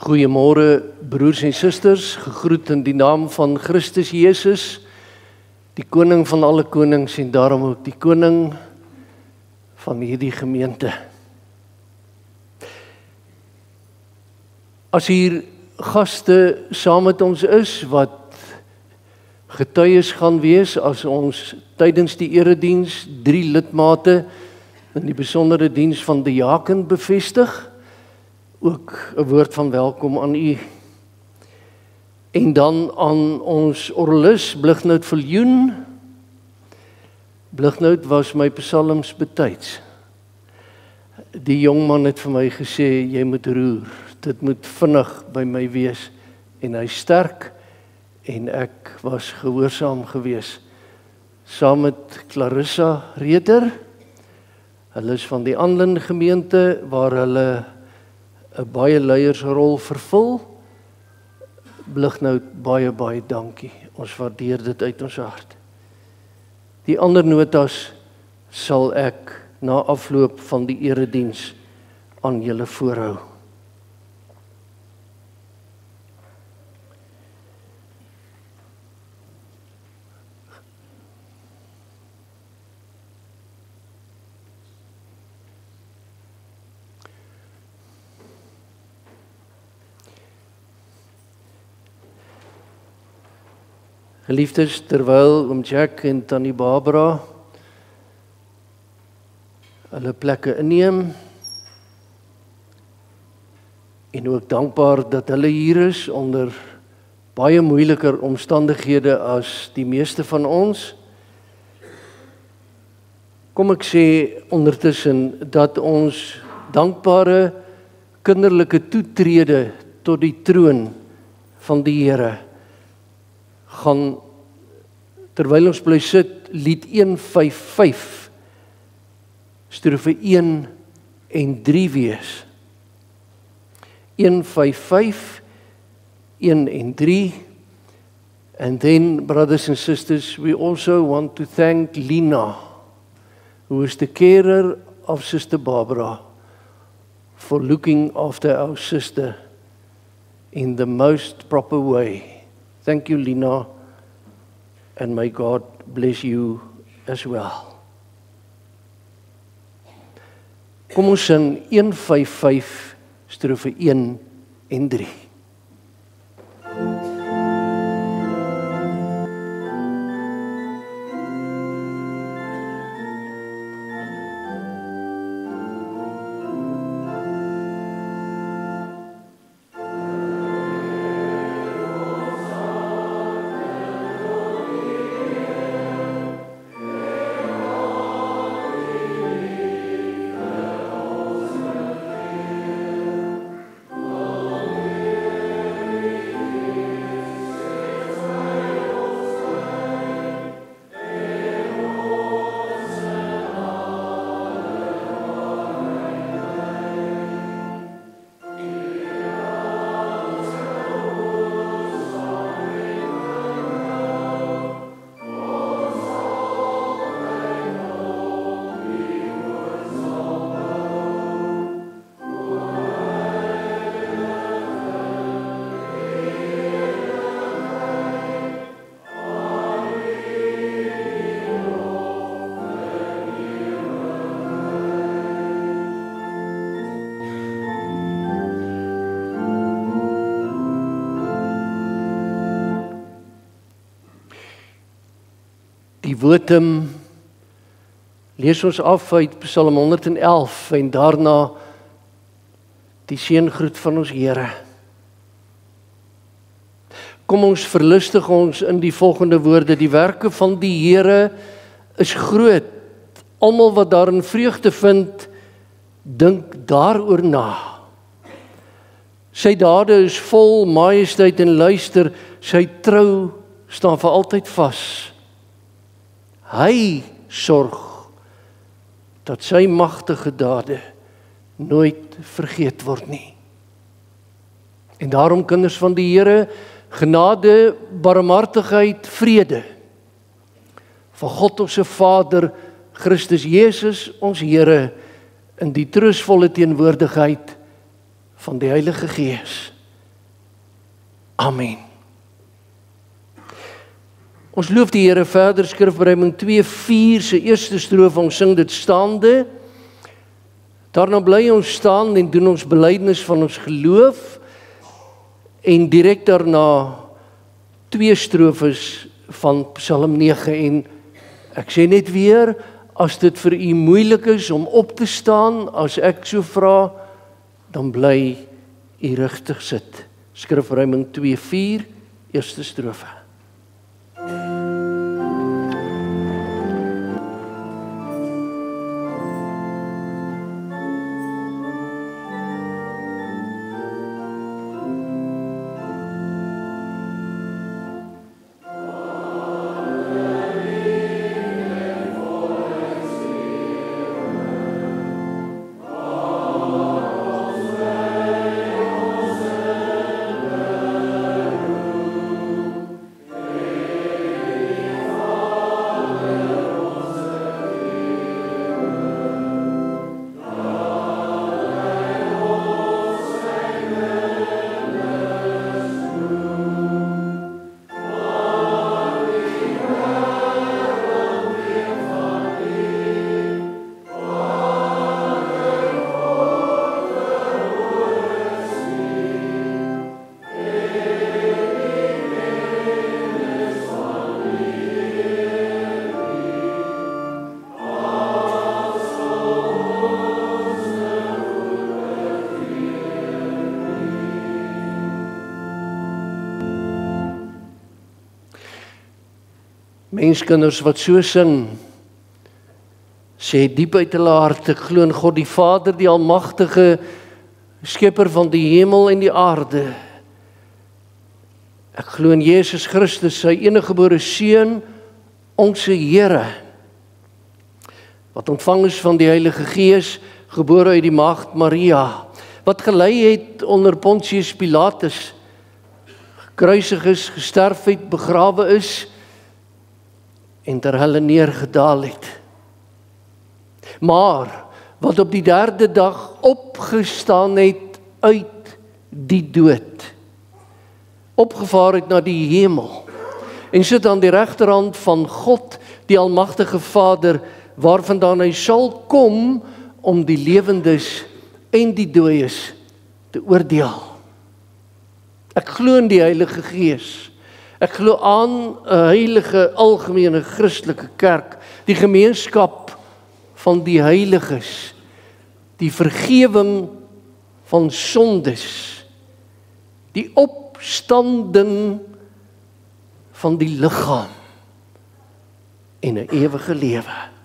Goeiemôre broers en susters, gegroet in die naam van Christus Jesus, die koning van alle konings en daarom ook die koning van hierdie gemeente. As hier gaste saam met ons is wat getuies gaan wees as ons tydens die erediens 3 lidmate in die besondere diens van diaken bevestig, ook 'n woord van welkom aan u. En dan aan ons orgelis Blignout Viljoen. Blignout was my psalms betyds. Die jongman het vir my gesê, jy moet roer, dit moet vinnig by my wees. En hy sterk, en ek was gehoorsaam gewees. Saam met Clarissa Reder, hulle is van die Anlin gemeente, waar hulle 'n baie leiersrol vervul. Blignout, baie dankie. Ons waardeer dit uit ons hart. Die ander notas sal ek na afloop van die erediens aan julle voorhou. Geliefdes, terwyl oom Jack en tannie Barbara hulle plekke inneem, en ook dankbaar dat hulle hier is onder baie moeiliker omstandighede as die meeste van ons, kom ek sê ondertussen dat ons dankbare kinderlike toetrede tot die troon van die Here gaan, terwyl ons bly sit, lied 155, strofe 1 en 3 wees. 155, 1 en 3, and then, brothers and sisters, we also want to thank Lina, who is the carer of Sister Barbara, for looking after our sister in the most proper way. Thank you, Lina, and may God bless you as well. Kom ons sing 155, strofe 1 en 3. Die wotum lees ons af uit Psalm 111 en daarna die seëngroet van ons Here. Kom ons verlustig ons in die volgende woorde: die werke van die Here is groot. Almal wat daarin vreugde vind, dink daaroor na. Sy dade is vol majesteit en luister, sy trou staan vir altyd vas. Hy sorg dat sy magtige dade nooit vergeet word nie. En daarom, kinders van die Here, genade, barmhartigheid, vrede van God ons Vader, Christus Jesus ons Here, in die troostvolle teenwoordigheid van die Heilige Gees, Amen. Ons loof die Here verder, Skrifbereiding 2:4, se eerste strofe, ons sing dit staande. Daarna bly ons staan en doen ons belydenis van ons geloof, en direk daarna 2 strofes van Psalm 9, en ek sê net weer, as dit vir u moeilik is om op te staan, as ek so vra, dan bly u rigtig sit. Skrifbereiding 2:4, eerste strofe. Menskinders wat so sing, sê diep uit hulle hart, ek glo in God die Vader, die almagtige skepper van die hemel en die aarde. Ek glo in Jesus Christus, sy eniggebore Seun, ons Here, wat ontvang is van die Heilige Gees, gebore uit die maagd Maria, wat gelei het onder Pontius Pilatus, gekruisig is, gesterf het, begrawe is, en ter helle neergedaal het. Maar wat op die 3de dag opgestaan het uit die dood, opgevaar het na die hemel, en sit aan die regterhand van God, die almagtige Vader, waarvandaan hy sal kom om die lewendes en die dooies te oordeel. Ek glo in die Heilige Gees. Ek glo aan 'n heilige, algemene Christelike kerk, die gemeenskap van die heiliges, die vergewing van sondes, die opstanding van die liggaam en 'n ewige lewe.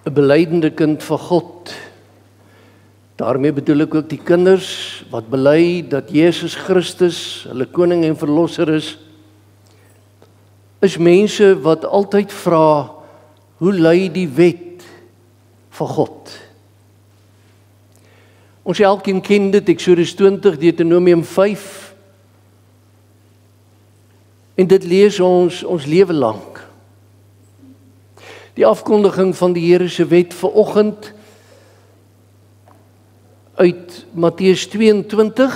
Beleidende kind van God. Daarmee bedoel ek ook die kinders wat bely dat Jesus Christus hulle koning en verlosser is mense wat altyd vra, hoe lei die wet van God? Ons elkeen ken dit, Eksodus 20, Deuteronomium 5, en dit lees ons lewe lank. Die afkondiging van die Here se wet vanoggend uit Matteus 22,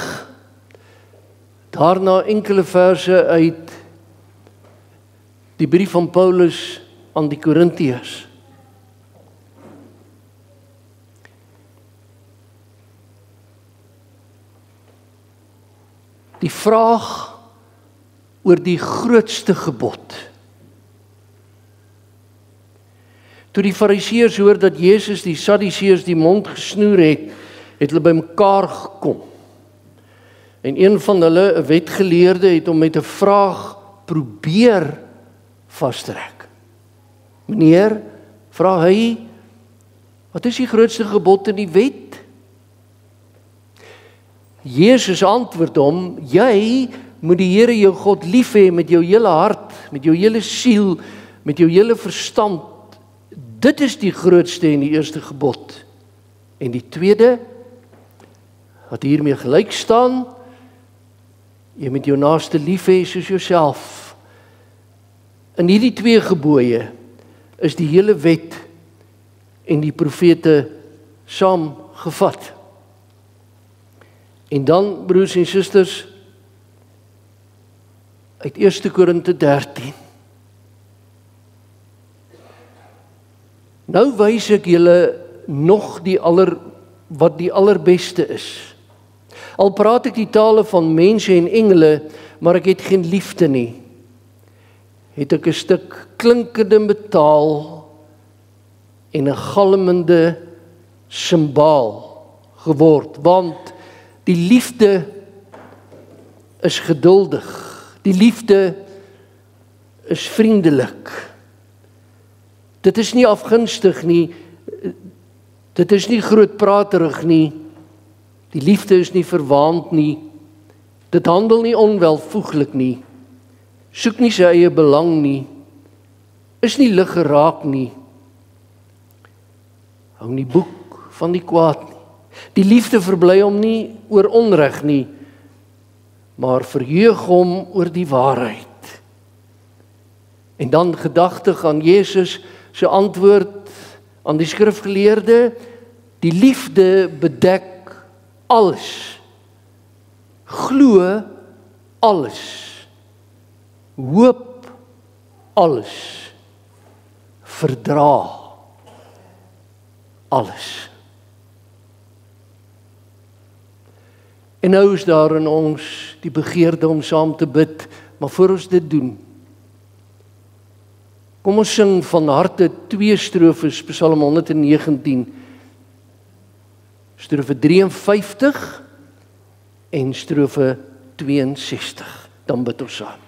daarna enkele verse uit die brief van Paulus aan die Korintiërs. Die vraag oor die grootste gebod. Toe die Fariseërs hoor dat Jesus die Sadduseërs die mond gesnoer het, het hulle bymekaar gekom. En een van hulle, 'n wetgeleerde, het hom met 'n vraag probeer vastrek. Meneer, vra hy, wat is die grootste gebod in die wet? Jesus antwoord hom, jy moet die Here jou God lief hê met jou hele hart, met jou hele siel, met jou hele verstand. Dit is die grootste en die eerste gebod. En die tweede, wat hiermee gelyk staan, jy moet jou naaste lief hê soos jouself. In hierdie twee gebooie is die hele wet en die profete saamgevat. En dan, broers en susters, uit 1 Korinte 13. Nou wys ek julle nog wat die allerbeste is. Al praat ek die tale van mense en engele, maar ek het geen liefde nie, het ek 'n stuk klinkende metaal en 'n galmende simbaal geword, want die liefde is geduldig. Die liefde is vriendelik. Dit is nie afgunstig nie. Dit is nie grootpraterig nie. Die liefde is nie verwaand nie. Dit handel nie onwelvoeglik nie. Soek nie sy eie belang nie. Is nie lig geraak nie. Hou nie boek van die kwaad nie. Die liefde verbly hom nie oor onreg nie, maar verheug hom oor die waarheid. En dan gedagtig aan Jesus se antwoord aan die skrifgeleerde, die liefde bedek alles, glo alles, hoop alles, verdra alles. En nou is daar in ons die begeerte om saam te bid, maar voor ons dit doen, kom ons sing van harte 2 strofes, Psalm 119, strofe 53 en strofe 62. Dan bid ons saam.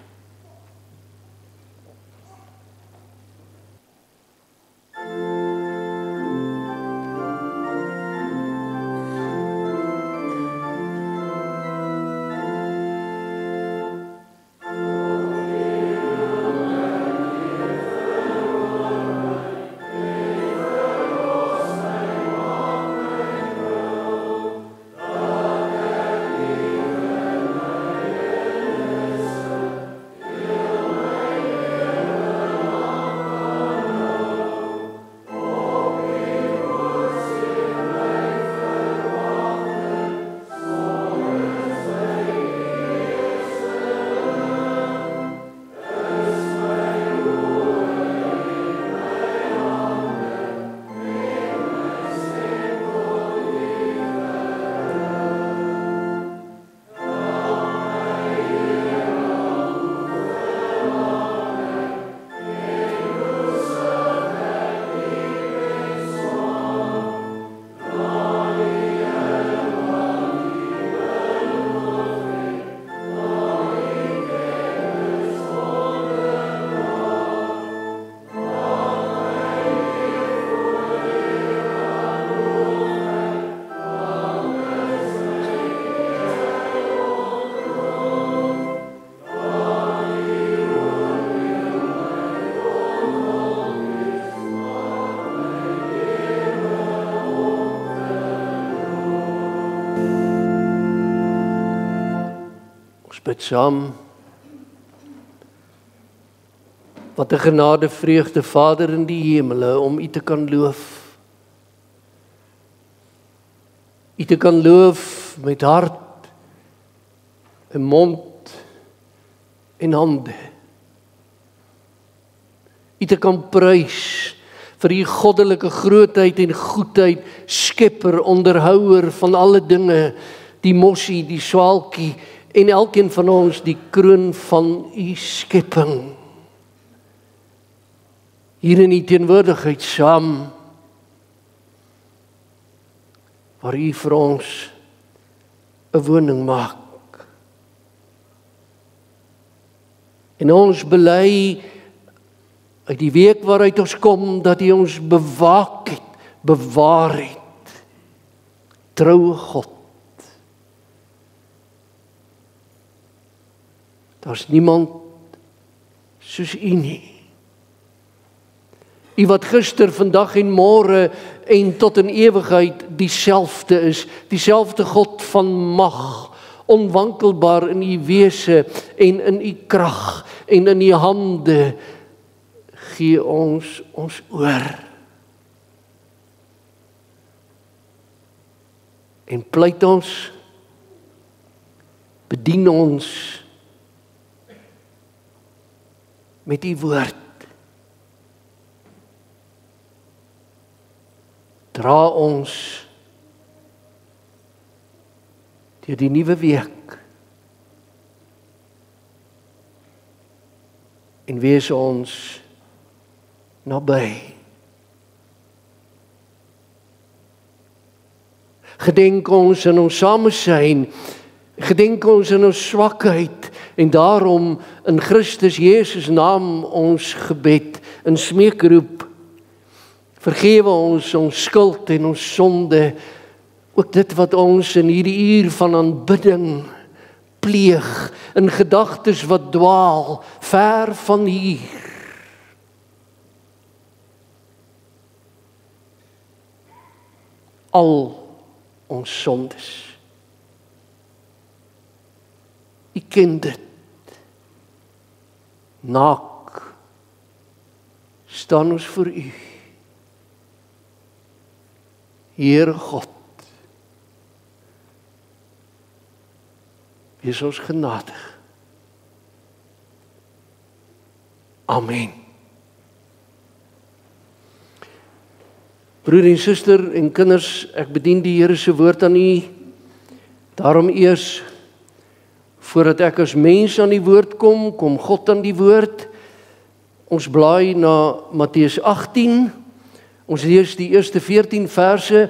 Bid saam. Wat 'n genade vreugde, Vader in die hemele, om U te kan loof. U te kan loof met hart en mond en hande. U te kan prys vir U goddelike grootheid en goedheid, skepper, onderhouer van alle dinge, die mossie, die swaalkie, en elkeen van ons die kroon van U skepping. Hier in U teenwoordigheid saam, waar U vir ons 'n woning maak. En ons bely uit die week waaruit ons kom, dat U ons bewaak het, bewaar het. Troue God. Daar's niemand soos U nie. U wat gister, vandag en môre en tot in ewigheid dieselfde is, dieselfde God van mag, onwankelbaar in U wese en in U krag en in U hande, gee ons oor. En pleit ons, bedien ons met U woord. Dra ons deur die nuwe week en wees ons naby. Gedenk ons in ons samesyn, gedenk ons in ons swakheid, en daarom in Christus Jesus naam ons gebed, in smeekroep, vergewe ons skuld en ons sonde, ook dit wat ons in hierdie uur van aanbidding pleeg, in gedagtes wat dwaal, ver van hier. Al ons sondes. U ken dit. Naak staan ons voor U. Heere God, wees ons genadig. Amen. Broer en suster en kinders, ek bedien die Here se woord aan U. Daarom eers, voordat ek as mens aan die woord kom God aan die woord. Ons blaai na Matteus 18. Ons lees die eerste 14 verse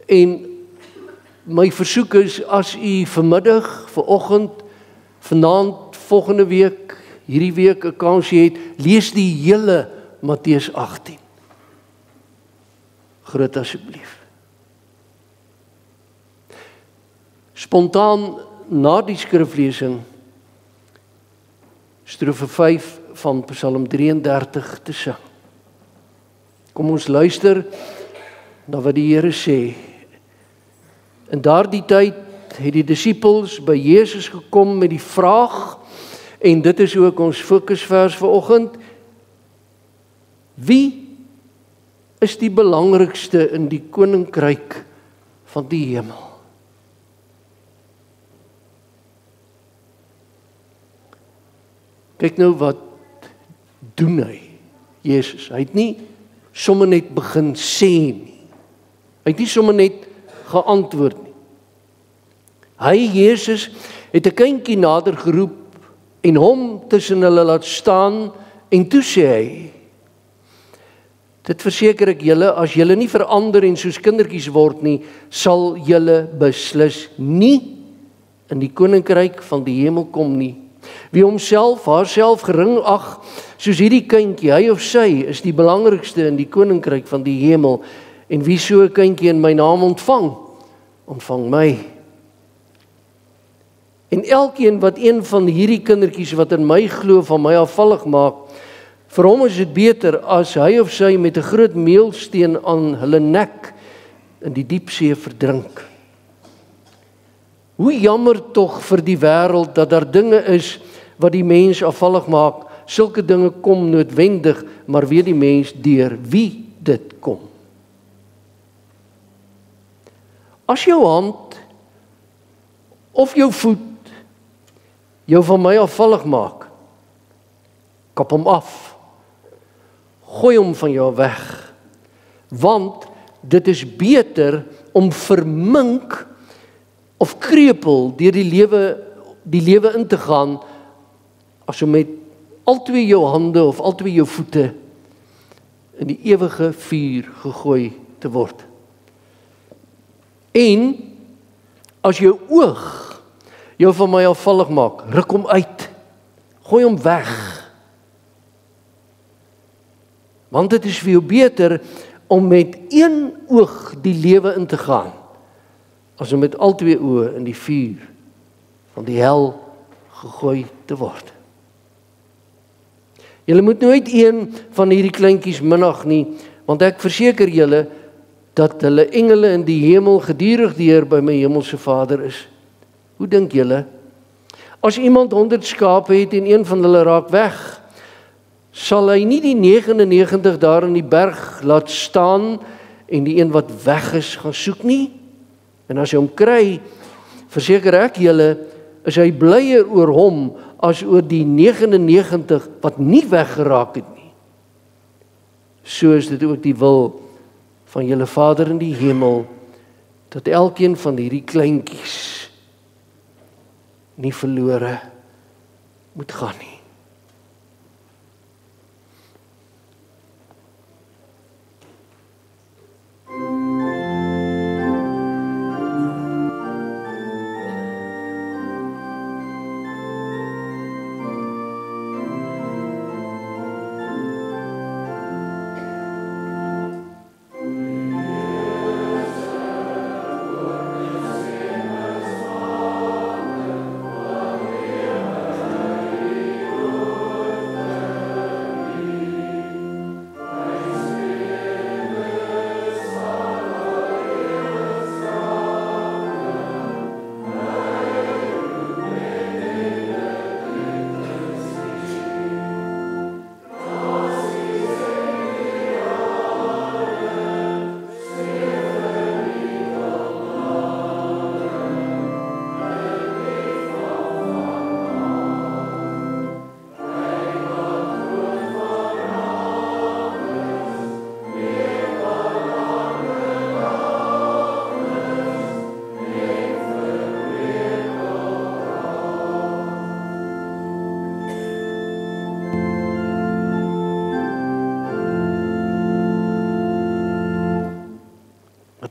en my versoek is, as u vanmiddag, vanoggend, vanaand, volgende week, hierdie week 'n kansie het, lees die hele Matteus 18. Groot asseblief. Spontaan na die skriflesing strofe 5 van Psalm 33 te sing. Kom ons luister na wat die Here sê. In daardie tyd het die disippels by Jesus gekom met die vraag, en dit is ook ons fokusvers vanoggend: wie is die belangrikste in die koninkryk van die hemel? Kyk nou wat doen hy, Jesus. Hy het nie sommer net begin sê nie. Hy het nie sommer net geantwoord nie. Hy, Jesus, het 'n kindjie nader geroep en hom tussen hulle laat staan, en toe sê hy: dit verseker ek julle, as julle nie verander en soos kindertjies word nie, sal julle beslis nie in die koninkryk van die hemel kom nie. Wie homself, haarself gering ag, soos hierdie kindjie, hy of sy is die belangrikste in die koninkryk van die hemel. En wie so 'n kindjie in my naam ontvang, ontvang my. En elkeen wat een van hierdie kindertjies wat in my glo van my afvallig maak, vir hom is dit beter as hy of sy met 'n groot meelsteen aan hulle nek in die diepsee verdrink. Hoe jammer tog vir die wêreld dat daar dinge is wat die mens afvallig maak. Sulke dinge kom noodwendig, maar weet die mens deur wie dit kom. As jou hand of jou voet jou van my afvallig maak, kap hom af, gooi hom van jou weg, want dit is beter om vermink of krepel deur die lewe in te gaan, as om met al twee jou hande of al twee jou voete in die ewige vuur gegooi te word. En as jou oog jou van my afvallig maak, ruk hom uit, gooi hom weg. Want dit is vir jou beter om met een oog die lewe in te gaan, as om met al twee oë in die vuur van die hel gegooi te word. Julle moet nooit een van hierdie kleintjies minag nie, want ek verseker julle dat hulle engele in die hemel gedurig deur by my hemelse Vader is. Hoe dink julle? As iemand 100 skape het en een van hulle raak weg, sal hy nie die 99 daar in die berg laat staan en die een wat weg is gaan soek nie? En as hy hom kry, verseker ek julle, is hy blyer oor hom as oor die 99 wat nie weggeraak het nie. So is dit ook die wil van julle Vader in die hemel, dat elkeen van hierdie kleintjies nie verlore moet gaan nie.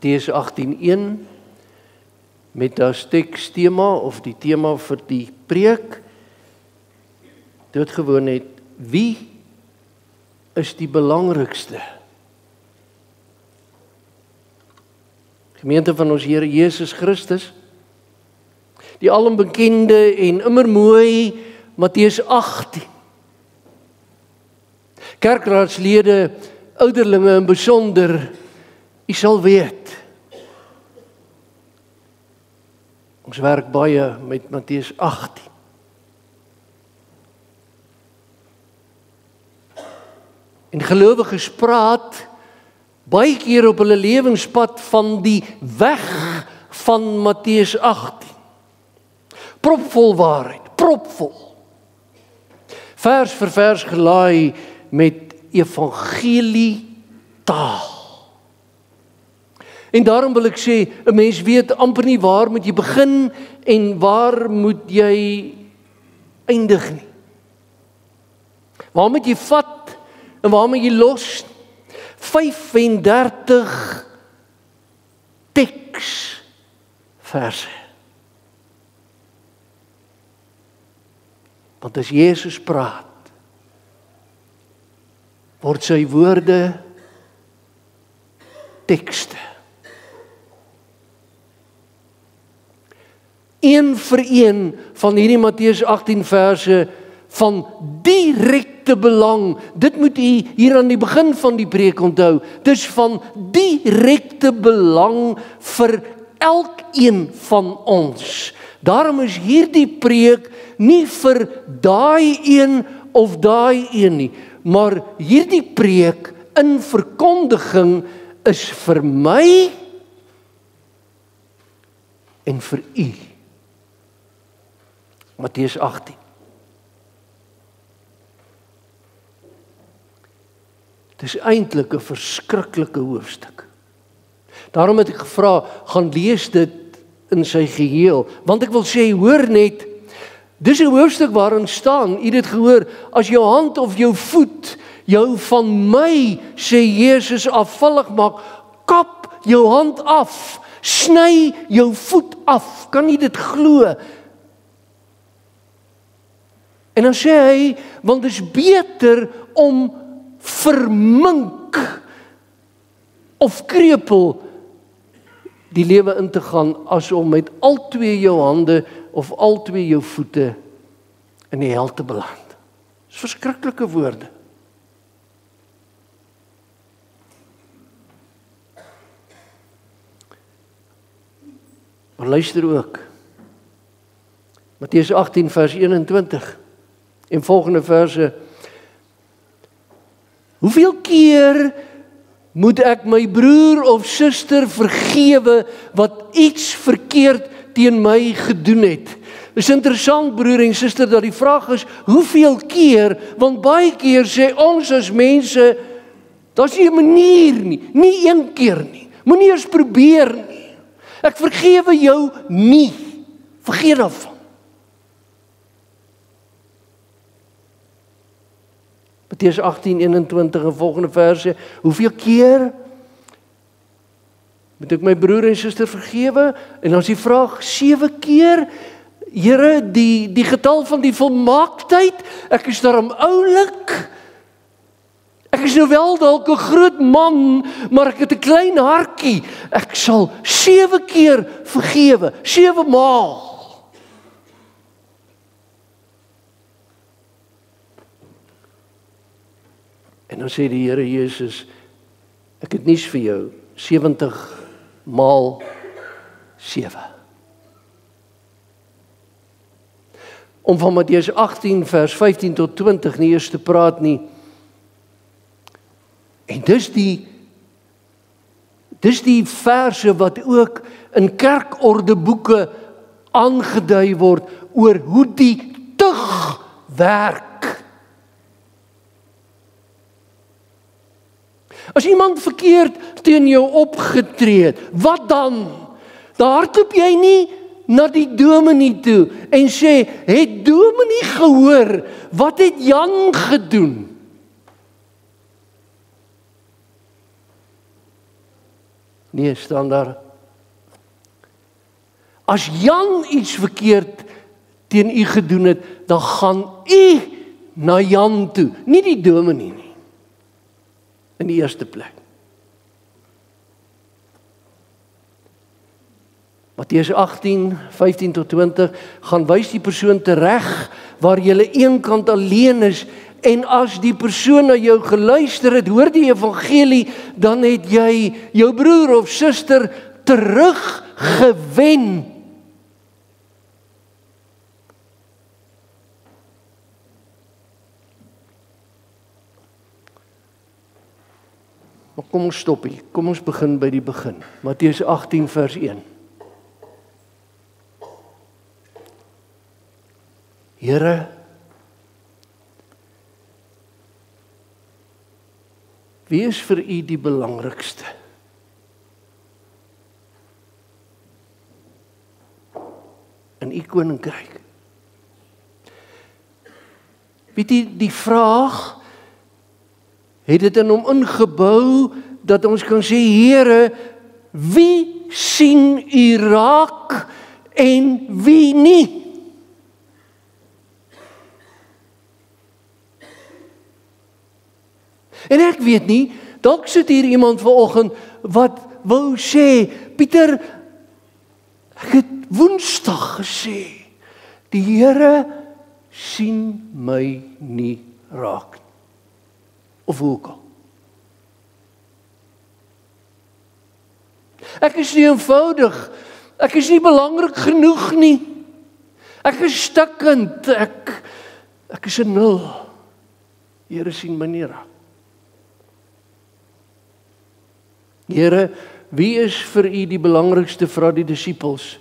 Matteus 18:1 met as tekstema of die tema vir die preek doodgewoon het: wie is die belangrikste? Gemeente van ons Here Jesus Christus, die alombekende en immer mooi Matteus 18. Kerkraadslede, ouderlinge in besonder, u sal weet, ons werk baie met Matteus 18. En gelowiges praat baie keer op hulle lewenspad van die weg van Matteus 18. Propvol waarheid, propvol. Vers vir vers gelaai met evangelie taal. En daarom wil ek sê, 'n mens weet amper nie waar moet jy begin en waar moet jy eindig nie. Waar moet jy vat en waar moet jy los? 35 teksverse. Want as Jesus praat, word sy woorde tekste. Een vir een van hierdie Matteus 18 verse van direkte belang. Dit moet u hier aan die begin van die preek onthou. Dis van direkte belang vir elkeen van ons. Daarom is hierdie preek nie vir daai een of daai een nie, maar hierdie preek in verkondiging is vir my en vir u. Matteus 18. Dit is eintlik 'n verskriklike hoofstuk. Daarom het ek gevra, gaan lees dit in sy geheel, want ek wil sê, hoor net, dis 'n hoofstuk waarin staan, u het dit gehoor, as jou hand of jou voet jou van my, sê Jesus, afvallig maak, kap jou hand af, sny jou voet af, kan jy dit glo? En dan sê hy, want dit is beter om vermink of krepel die lewe in te gaan, as om met al twee jou hande of al twee jou voete in die hel te beland. Dis verskriklike woorde. Maar luister ook, Matteus 18 vers 21 en volgende verse, hoeveel keer moet ek my broer of suster vergewe wat iets verkeerd teen my gedoen het? Dit is interessant, broer en suster, dat die vraag is, hoeveel keer, want baie keer sê ons as mense, daar's nie 'n manier nie een keer nie, moenie eens probeer nie. Ek vergewe jou nie, vergeet daarvan. Matteus 18:21 en volgende verse, hoeveel keer moet ek my broer en suster vergewe? En dan is die vraag, 7 keer? Here, die getal van die volmaaktheid, ek is daarom oulik. Ek is nou wel dalk 'n groot man, maar ek het 'n klein hartjie. Ek sal 7 keer vergewe, 7 maal. En dan sê die Here Jesus, ek het nuus vir jou, 70 maal 7. Om van Matteus 18 vers 15 tot 20 nie eers te praat nie. En dis die verse wat ook in kerkordeboeke aangedui word oor hoe die tug werk. As iemand verkeerd teen jou opgetree het, wat dan? Daar hardloop jy nie na die dominee toe en sê, het dominee gehoor, wat het Jan gedoen? Nee, staan daar. As Jan iets verkeerd teen u gedoen het, dan gaan u na Jan toe, nie die dominee nie. In die eerste plek. Matteus 18, 15 tot 20, gaan wys die persoon tereg, waar jy eenkant alleen is, en as die persoon na jou geluister het, hoor die evangelie, dan het jy jou broer of suster teruggewen. Maar kom ons stop hier, kom ons begin by die begin. Matteus 18 vers 1. Here, wie is vir u die belangrikste? In u koninkryk. Weet jy, die vraag het dit in hom ingebou dat ons kan sê, Here, wie sien u raak en wie nie? En ek weet nie, dalk sit hier iemand vanoggend wat wou sê, Pieter, ek het Woensdag gesê, die Here sien my nie raak. Of hoe ook al. Ek is nie eenvoudig, ek is nie belangrik genoeg nie. Ek is stikkend, ek is 'n 0. Die Here sien my nie raak. Here, wie is vir u die belangrikste, vra die disippels?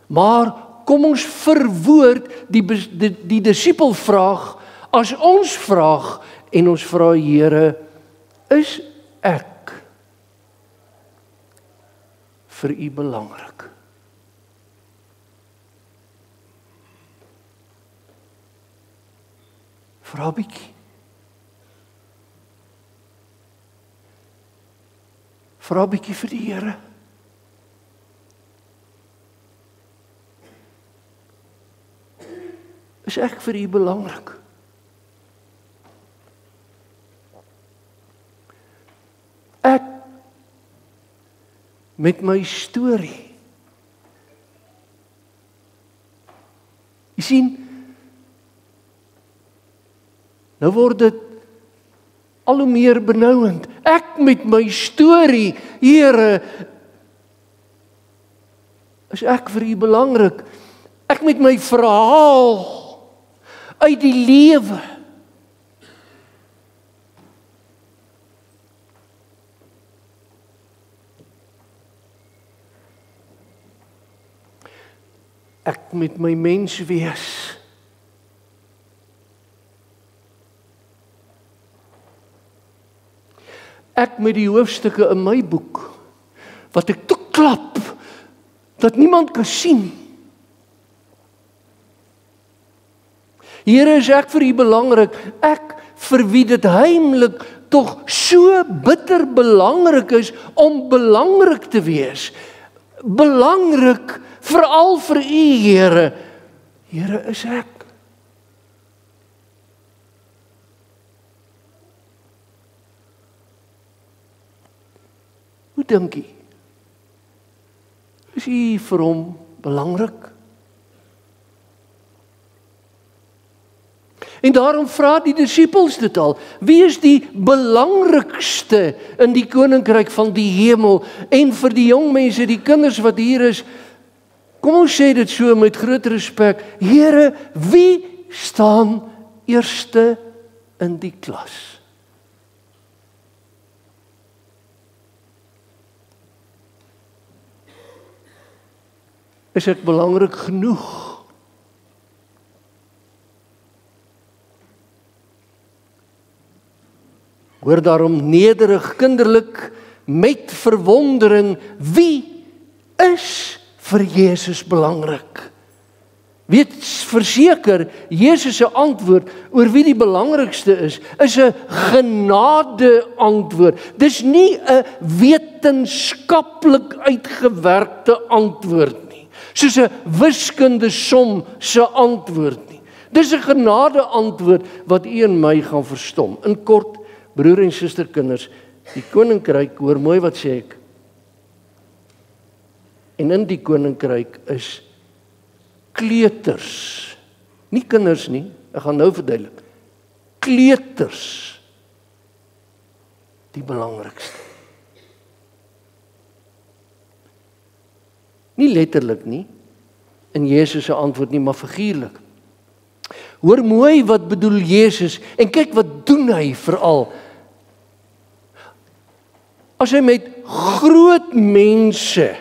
Maar kom ons verwoord die disipelvraag as ons vraag en ons vra Here, is ek vir U belangrik? Vra 'n bietjie. Vra 'n bietjie vir die Here. Is ek vir U belangrik? Ek met my storie. Jy sien, nou word dit al hoe meer benouend. Ek met my storie, Here, is ek vir U belangrik? Ek met my verhaal uit die lewe. Ek met my mens wees. Ek met die hoofstukke in my boek, wat ek toeklap, dat niemand kan sien. Here, is ek vir U belangrik? Ek vir wie dit heimlik tog so bitter belangrik is om belangrik te wees. Belangrik veral vir U, Here. Here, is ek? Hoe dink U? Is U vir hom belangrik? En daarom vra die disippels dit al. Wie is die belangrikste in die koninkryk van die hemel? En vir die jong mense, die kinders wat hier is, kom ons sê dit so met groot respek. Here, wie staan eerste in die klas? Is ek belangrik genoeg? Hoor daarom nederig, kinderlik, met verwondering, wie is vir Jesus belangrik? Weet verseker, Jesus se antwoord oor wie die belangrikste is 'n genade antwoord. Dis nie 'n wetenskaplik uitgewerkte antwoord nie, soos 'n wiskundige som se antwoord nie. Dis 'n genade antwoord wat U en my gaan verstom. In kort, broer en susterkinders, die koninkryk, hoor mooi wat sê ek. En in die koninkryk is kleuters. Nie kinders nie, ek gaan nou verduidelik. Kleuters die belangrikste. Nie letterlik nie, in Jesus se antwoord nie, maar figuurlik. Hoor mooi wat bedoel Jesus, en kyk wat doen hy veral. As hy met groot mense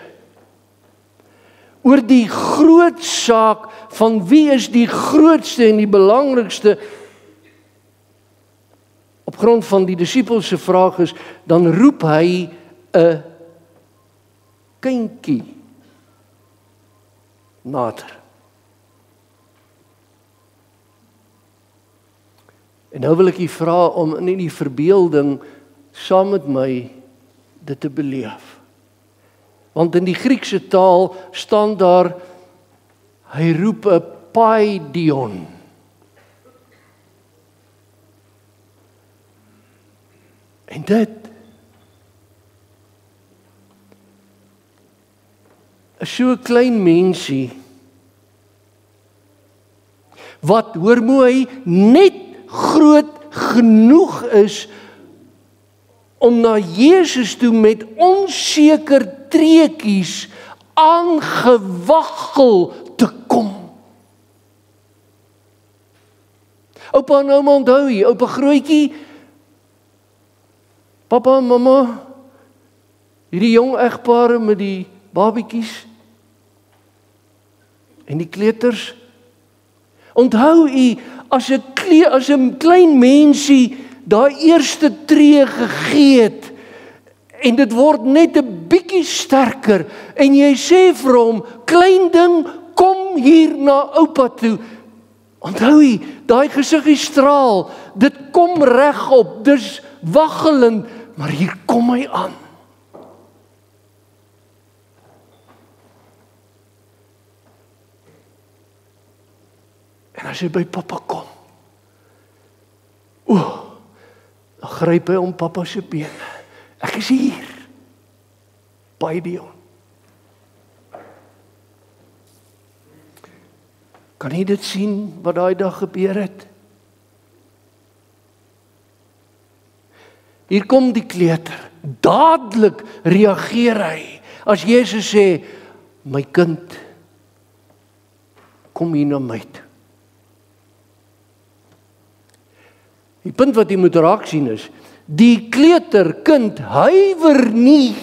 oor die groot saak van wie is die grootste en die belangrikste op grond van die disippels se vraag is, dan roep hy 'n kindjie nader. En nou wil ek u vra om in die verbeelding saam met my dit te beleef. Want in die Griekse taal staan daar, hy roep 'n paidion. En dit is so 'n klein mensie wat, hoor mooi, net groot genoeg is om na Jesus toe met onseker treetjies aangewaggel te kom. Oupa en ouma onthou hier, oupa grootjie, papa en mamma, hierdie jong egpare met die babietjies, En die kleuters, onthou u, as 'n klein mensie daai eerste tree gegee het, en dit word net 'n bietjie sterker, en jy sê vir hom, klein ding, kom hier na oupa toe. Onthou jy, daai gesiggie straal, dit kom regop, dis waggelend, maar hier kom hy aan. En as hy by pappa kom, dan gryp hy om pappa se bene. Ek is hier, Gideon. Kan jy dit sien wat daai dag gebeur het? Hier kom die kleuter, dadelik reageer hy, as Jesus sê, my kind, kom hier na my toe. Die punt wat jy moet raak sien is, die kleuterkind huiwer nie.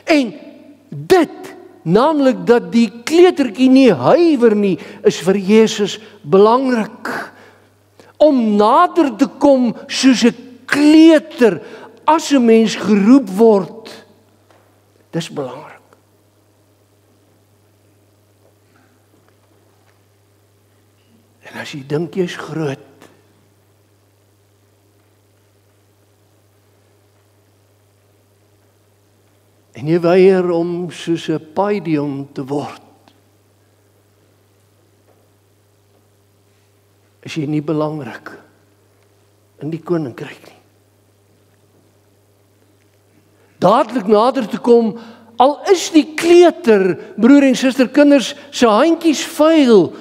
En dit, naamlik dat die kleutertjie nie huiwer nie, is vir Jesus belangrik. Om nader te kom soos 'n kleuter, as 'n mens geroep word, dis belangrik. En as jy dink jy's groot, en jy weier om soos 'n Gideon te word, is jy nie belangrik in die koninkryk nie. Dadelik nader te kom, al is die kleuter, broer en suster, kinders, se handjies vuil,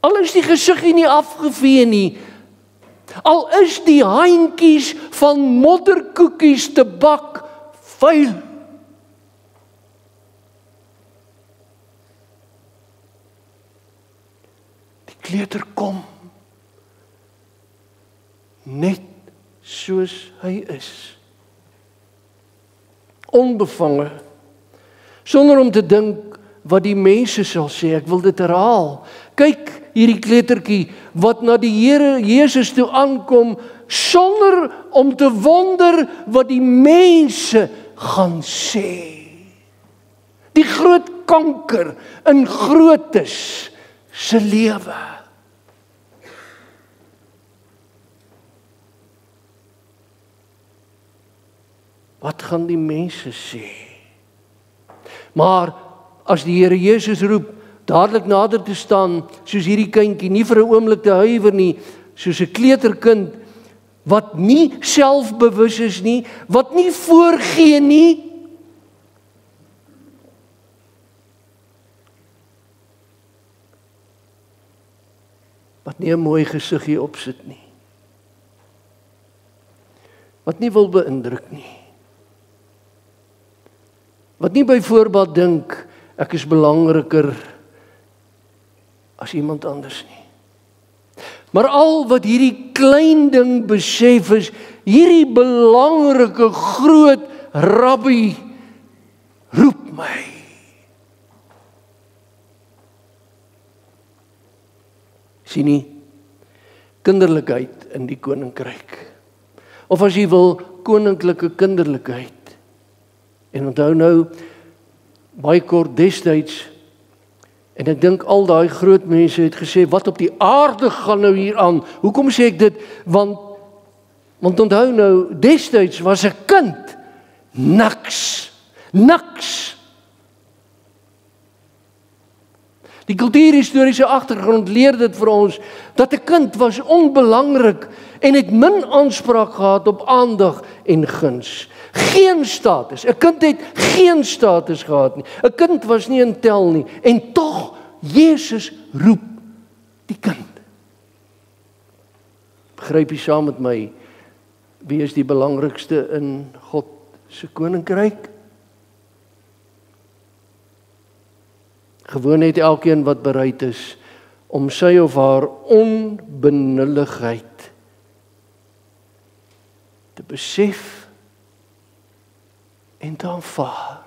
al is die gesiggie nie afgevee nie, al is die handjies van modderkoekies te bak vuil. Die kleuter kom net soos hy is. Onbevange, sonder om te dink wat die mense sal sê. Ek wil dit herhaal. Kyk hierdie kleutertjie wat na die Here Jesus toe aankom, sonder om te wonder wat die mense gaan sê. Die groot kanker in grootes se lewe. Wat gaan die mense sê? Maar as die Here Jesus roep, dadelik nader te staan, soos hierdie kindjie, nie vir 'n oomblik te huiwer nie, soos 'n kleuterkind, wat nie selfbewus is nie, wat nie voorgee nie, wat nie 'n mooi gesiggie opsit nie, wat nie wil beïndruk nie, wat nie byvoorbeeld dink, ek is belangriker as iemand anders nie. Maar al wat hierdie klein ding besef is, hierdie belangrike groot rabbi roep my. Sien nie, kinderlikheid in die koninkryk. Of as jy wil, koninklike kinderlikheid. En onthou nou, baie kort destyds, en ek dink al daai groot mense het gesê, wat op die aarde gaan nou hier aan? Hoekom sê ek dit? Want onthou nou, destyds was 'n kind niks. Die kultuurhistoriese agtergrond leer dit vir ons, dat 'n kind was onbelangrik en het min aanspraak gehad op aandag en guns. Geen status. 'n kind het geen status gehad nie. 'n kind was nie in tel nie. En tog, Jesus roep die kind. Begryp jy saam met my, wie is die belangrikste in God se koninkryk? Gewoon net elkeen wat bereid is om sy of haar onbenulligheid te besef en te aanvaar.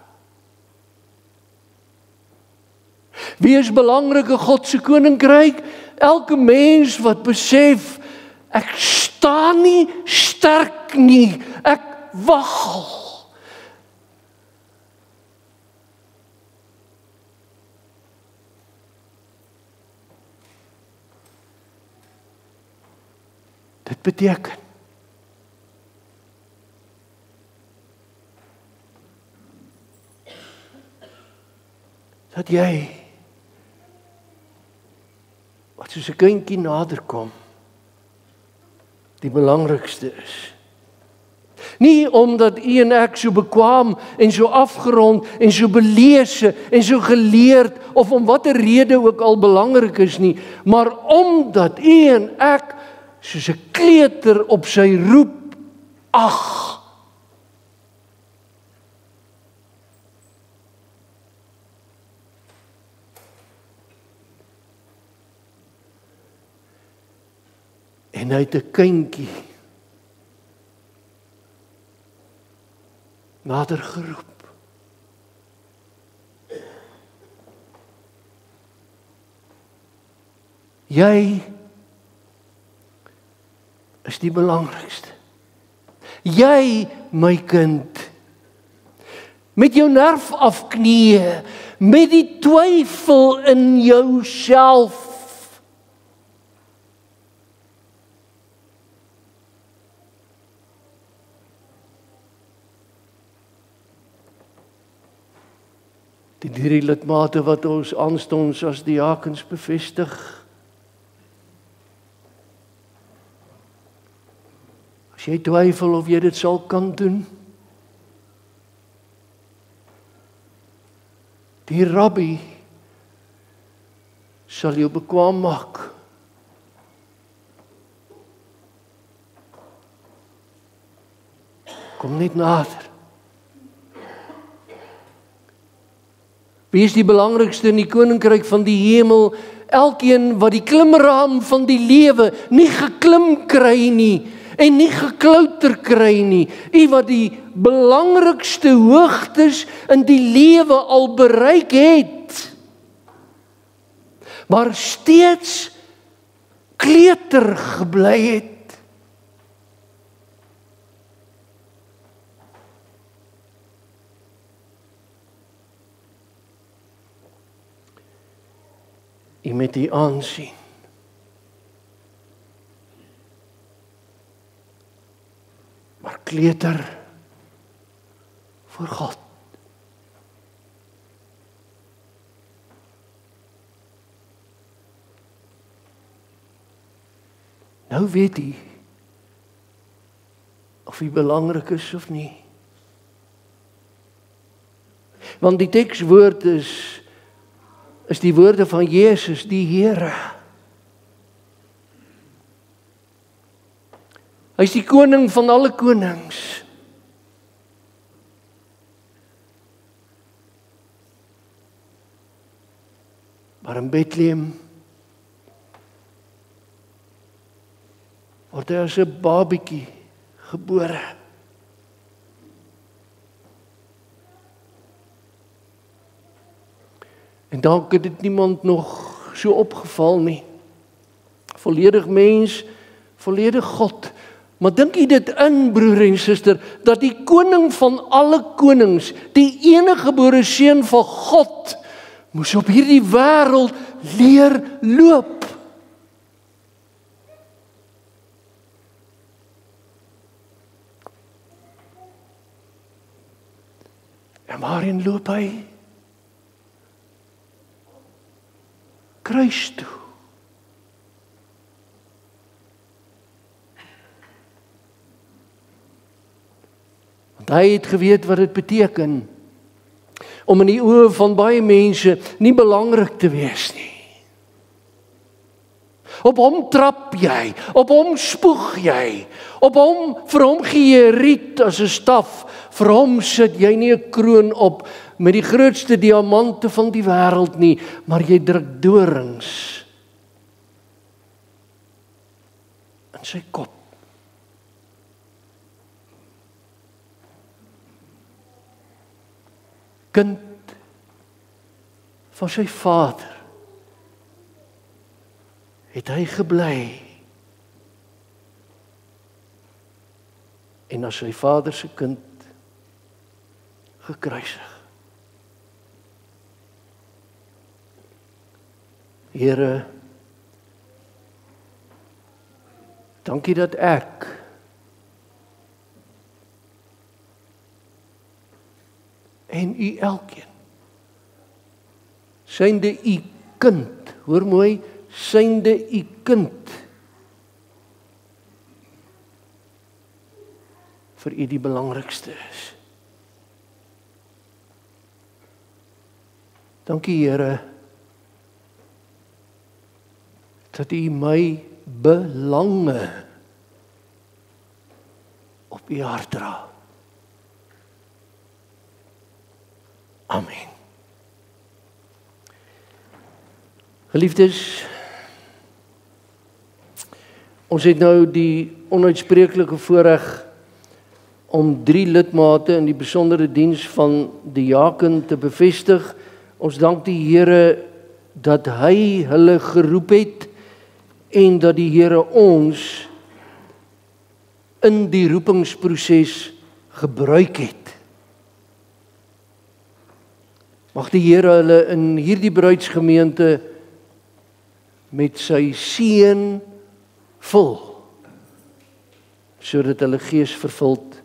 Wie is belangrik in God se koninkryk? Elke mens wat besef, ek staan nie sterk nie, ek waggel. Dit beteken dat jy wat soos 'n kindjie naderkom, die belangrikste is. Nie omdat u en ek so bekwaam en so afgerond en so belese en so geleerd of om watter rede ook al belangrik is nie, maar omdat u en ek soos 'n kleuter op sy roep ag. En hy het 'n kindjie nader geroep. Jy is die belangrikste. Jy, my kind, met jou nerf afknieë, met die twyfel in jouself, die 3 lidmate wat ons aanstonds as diakens bevestig. As jy twyfel of jy dit sal kan doen, die rabbi sal jou bekwaam maak. Kom net nader. Wie is die belangrikste in die koninkryk van die hemel? Elkeen wat die klimraam van die lewe nie geklim kry nie en nie geklouter kry nie. U wat die belangrikste hoogtes in die lewe al bereik het, maar steeds kleuter gebly het. U met die aansien. Maar kleuter voor God. Nou weet u of u belangrik is of nie. Want die tekswoord is die woorde van Jesus, die Here. Hy is die koning van alle konings. Maar in Bethlehem word hy as 'n babietjie gebore. En dalk het dit niemand nog so opgeval nie. Volledig mens, volledig God. Maar dink jy dit in, broer en suster, dat die koning van alle konings, die enige gebore seun van God, moes op hierdie wêreld leer loop. En waarin loop hy? Kruis toe. Want hy het geweet wat dit beteken om in die oë van baie mense nie belangrik te wees nie. Op hom trap jy, op hom spoeg jy, vir hom gee jy riet as 'n staf, vir hom sit jy nie 'n kroon op met die grootste diamante van die wêreld nie, maar jy druk dorings in sy kop. Kind, van sy Vader het hy gebly. En as sy Vader se kind gekruisig. Here, dankie dat ek en u elkeen synde u kind, hoor mooi, synde u kind, vir u die belangrikste is. Dankie Here, dat u my belange op u hart dra. Amen. Geliefdes, ons het nou die onuitspreeklike voorreg om 3 lidmate in die besondere diens van die diaken te bevestig. Ons dank die Here dat hy hulle geroep het en dat die Here ons in die roepingsproses gebruik het. Mag die Here hulle in hierdie bruidsgemeente met sy seën vul, sodat hulle gees vervuld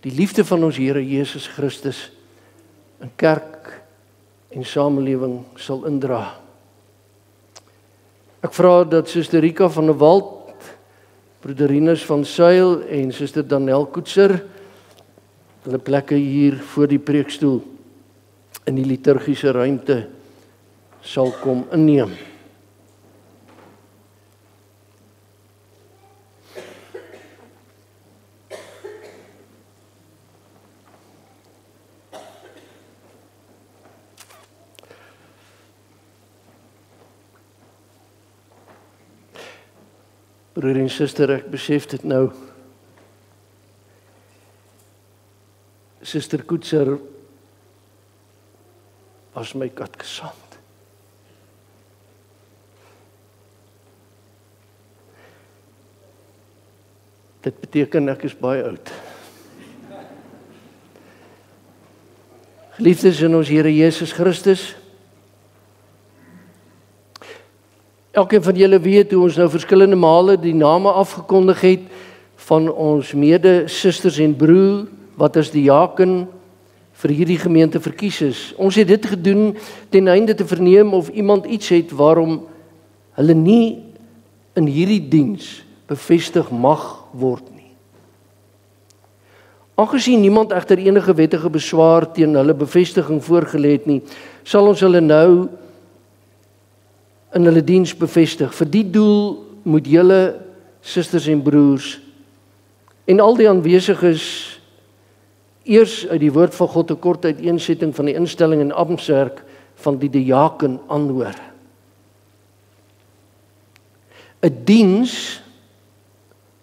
die liefde van ons Here Jesus Christus in kerk en samelewing sal indra. Ek vra dat Suster Rika van der Walt, Broeder Rinus van Sail en Suster Danel Koetser hulle plekke hier voor die preekstoel in die liturgiese ruimte sal kom inneem. Broer en suster, ek besef dit nou. Suster Koetser was my katekesant. Dit beteken ek is baie oud. Geliefdes in ons Here Jesus Christus, elkeen van julle weet hoe ons nou verskillende male die name afgekondig het van ons mede-susters en broer wat as diaken vir hierdie gemeente verkies is. Ons het dit gedoen ten einde te verneem of iemand iets het waarom hulle nie in hierdie diens bevestig mag word nie. Aangesien niemand egter enige wettige beswaar teen hulle bevestiging voorgelê het nie, sal ons hulle nou in hulle diens bevestig. Vir die doel moet julle susters en broers en al die aanwesiges eers uit die woord van God 'n kort uiteensetting van die instelling en amptswerk van die diaken aanhoor. 'n Diens,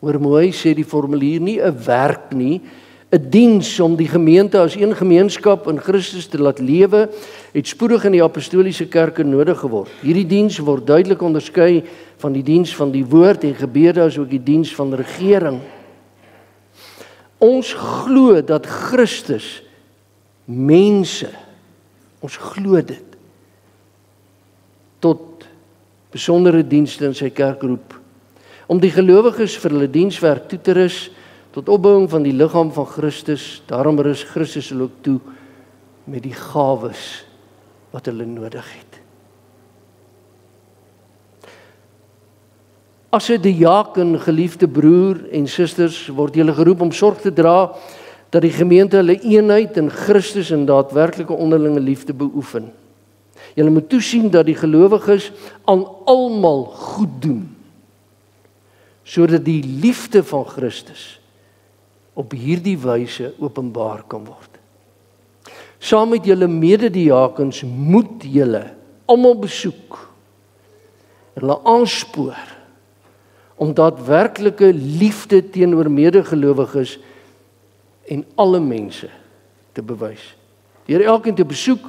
hoor mooi sê die formulier, nie 'n werk nie, 'n diens om die gemeente as een gemeenskap in Christus te laat lewe, het spoedig in die apostoliese kerke nodig geword. Hierdie diens word duidelik onderskei van die diens van die woord en gebede as ook die diens van regering. Ons glo dat Christus mense, ons glo dit, tot besondere dienste in sy kerk roep, om die gelowiges vir hulle dienswerk toe te rus, tot opbouing van die liggaam van Christus. Daarom rus Christus hulle ook toe met die gawes wat hulle nodig het. As 'n diaken, geliefde broer en susters, word julle geroep om sorg te dra dat die gemeente hulle eenheid in Christus en daadwerklike onderlinge liefde beoefen. Julle moet toesien dat die gelowiges aan almal goed doen, sodat die liefde van Christus op hierdie wyse openbaar kan word. Saam met julle medediakens moet julle almal besoek en hulle aanspoor om daadwerklike liefde teenoor medegelowiges en alle mense te bewys. Deur elkeen te besoek,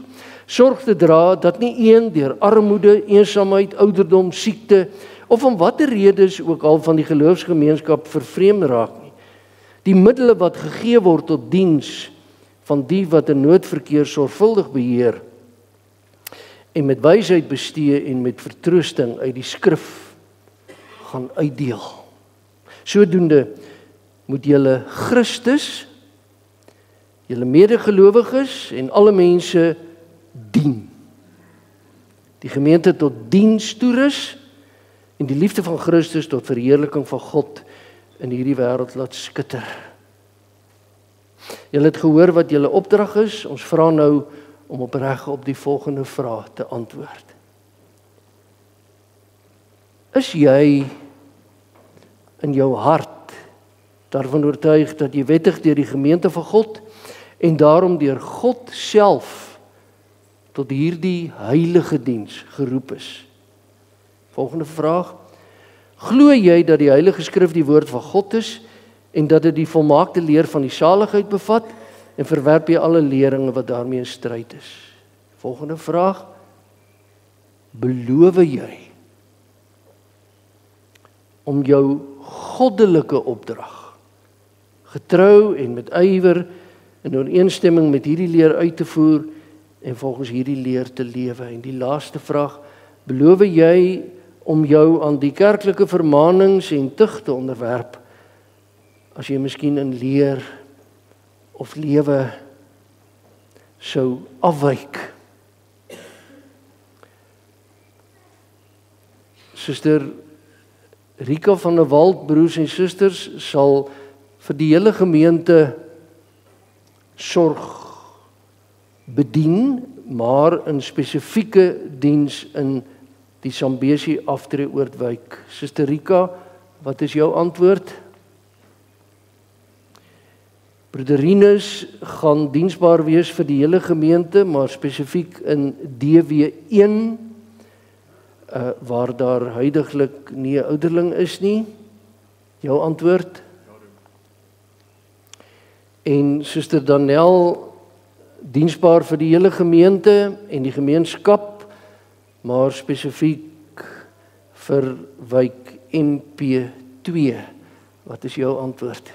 Sorg te dra dat nie een deur armoede, eensaamheid, ouderdom, siekte of om watter redes ook al van die geloofsgemeenskap vervreemd raak nie. Die middele wat gegee word tot diens van die wat in nood verkeer sorgvuldig beheer en met wysheid bestee en met vertroosting uit die skrif gaan uitdeel. Sodoende moet julle Christus, julle medegelowiges en alle mense dien. Die gemeente tot diens toerus en die liefde van Christus tot verheerliking van God in hierdie wêreld laat skitter. Julle het gehoor wat julle opdrag is. Ons vra nou om opreg op die volgende vraag te antwoord. Is jy in jou hart daarvan oortuig dat jy wettig deur die gemeente van God en daarom deur God self tot hierdie heilige diens geroep is? Volgende vraag: glo jy dat die Heilige Skrif die woord van God is en dat dit die volmaakte leer van die saligheid bevat en verwerp jy alle leringe wat daarmee in stryd is? Volgende vraag: beloof jy om jou goddelike opdrag getrou en met ywer in ooreenstemming met hierdie leer uit te voer en volgens hierdie leer te lewe? En die laaste vraag: beloof jy om jou aan die kerklike vermaanings en tug te onderwerp as jy miskien in leer of lewe sou afwyk? Suster Rika van der Walt, broers en susters, sal vir die hele gemeente sorg bedien, maar in spesifieke diens in die Zambesi aftreeoordwyk. Suster Rika, wat is jou antwoord? Broeder Rinus gaan diensbaar wees vir die hele gemeente, maar spesifiek in DW1, waar daar huidiglik nie 'n ouderling is nie. Jou antwoord? En Suster Danel, diensbaar vir die hele gemeente en die gemeenskap, maar spesifiek vir wijk MP2. Wat is jou antwoord?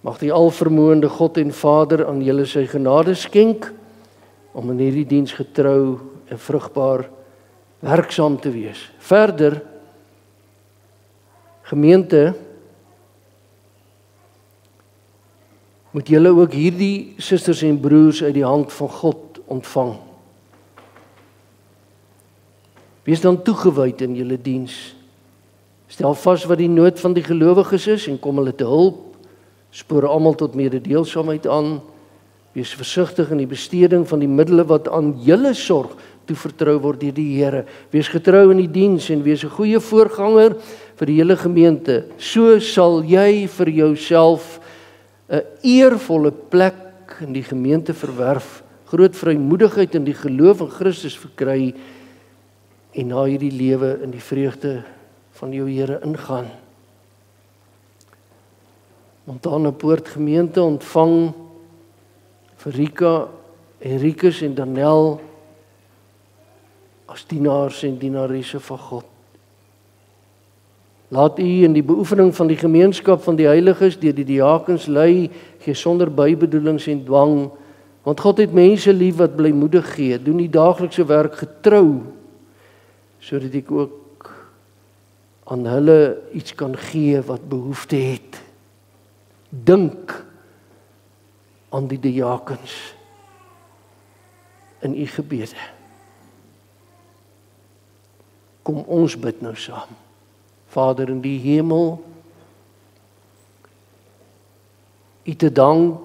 Mag die alvermoënde God en Vader aan julle sy genade skenk om in hierdie diens getrou en vrugbaar werksaam te wees. Verder, gemeente, moet julle ook hierdie susters en broers uit die hand van God ontvang. Wees dan toegewyd in julle diens. Stel vas wat die nood van die gelowiges is en kom hulle te hulp. Spoor almal tot mededeelsaamheid aan. Wees versigtig in die besteding van die middele wat aan julle sorg toevertrou word deur die Here. Wees getrou in die diens en wees 'n goeie voorganger vir die hele gemeente. So sal jy vir jouself 'n eervolle plek in die gemeente verwerf, groot vrymoedigheid in die geloof in Christus verkry en na hierdie lewe in die vreugde van jou Here ingaan. Montana Poort gemeente ontvang vir Rika en Rikus en Danel as dienaars en dienaresse van God. Laat u in die beoefening van die gemeenskap van die heiliges deur die diakens lei, gee sonder bybedoelings en dwang, want God het mense lief wat blymoedig gee. Doen die daaglikse werk getrou, sodat ek ook aan hulle iets kan gee wat behoefte het. Dink aan die diakens in u gebede. Kom ons bid nou saam. Vader in die hemel, u te dank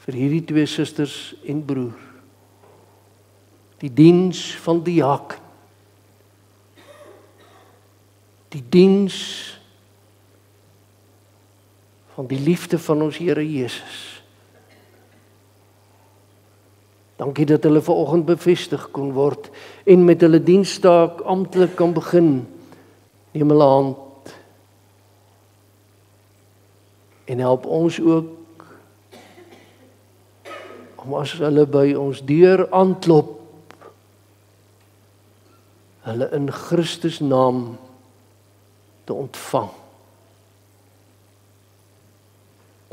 vir hierdie twee susters en broer. Die diens van diaken. Die diens van die liefde van ons Here Jesus. Dankie dat hulle vanoggend bevestig kon word en met hulle dienstaak amptelik kan begin. Neem hulle hand en help ons ook om as hulle by ons deur aanklop, hulle in Christus naam te ontvang.